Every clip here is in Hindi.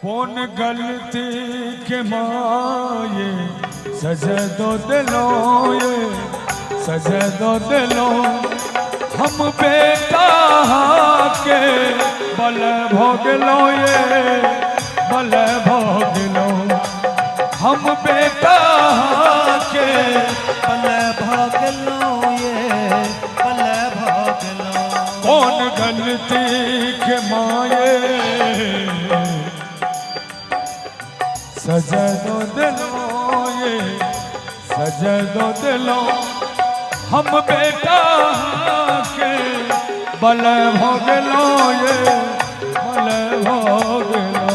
कौन गलती के माये सजे दो दिलों ये सजे दो दिलों हम बेटा के बल भोग लो ये बल भोग लो हम बेटा के बल भोग लो ये बल भोग लो। कौन गलती के माये सजे दो दिलों ये सजे दो दिलों हम बेटा के बल भोग लो ये बल भोग लो।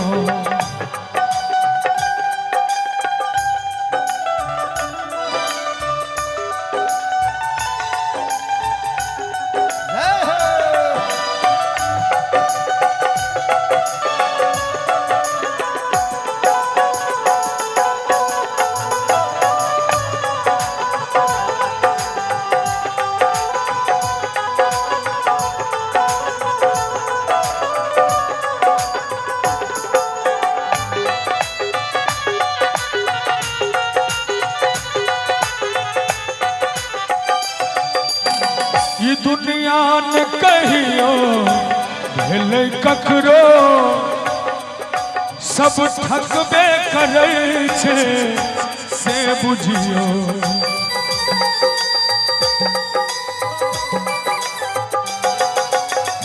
ये दुनिया ने कहियो भेल ककरो सब ठकबे करे छे से बुझियो।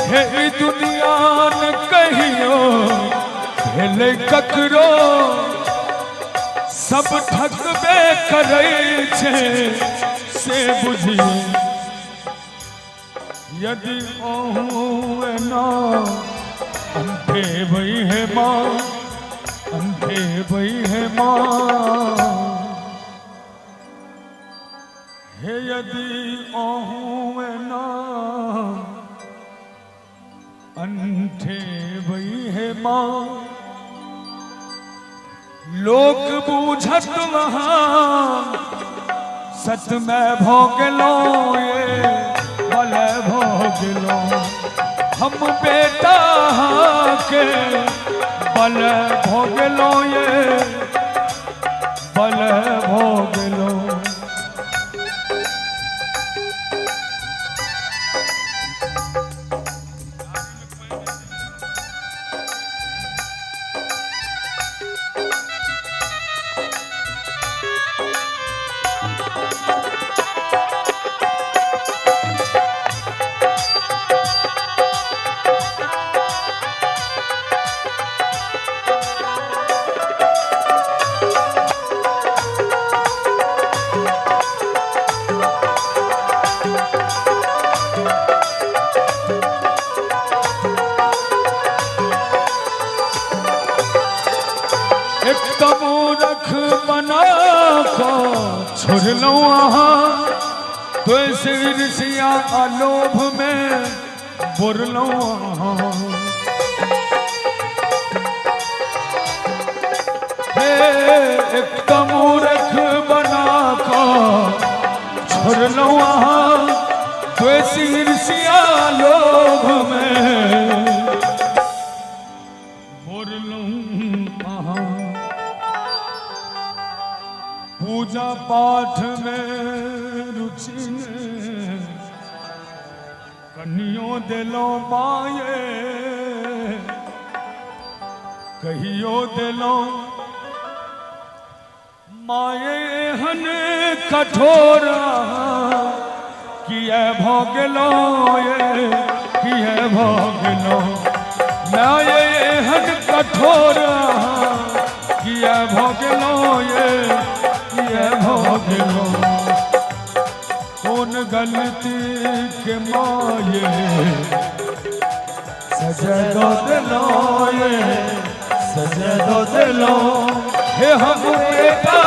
हे दुनिया ने कहियो भेल ककरो सब ठकबे करे छे से बुझियो। यदि ओहुए ना अंधे भई है माँ अंधे भई है माँ हे यदि ओहुए ना अंधे भई है माँ लोक बूझत वहाँ सत में भोग लो ये बल भोग लो हम बेटा के बल भोग लो ये बल भोग लो। बना को छोड़ लो वहाँ तो ईर्ष्या आलोभ में बुर लो वहाँ। एक मूर्ख बना को छोड़ लो वहाँ तो ईर्ष्या आलोभ में बुर लो वहाँ। पूजा पाठ में रुचि कन्हियो दिलो माये कहियो दिलो माये हन कठोर किए भोग लो ये किए भोग लो माये हन कठोर किए भोग लो ये भोग लो। कौन गलती के माये सजे दो दिलो ये सजे दो दिलो हे हम बेटा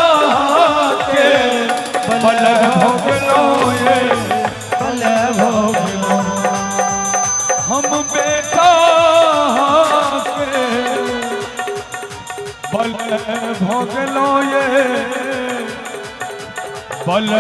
के बल भोग लो ये बल भोग लो। हम बेटा के बल भोग लो ये बल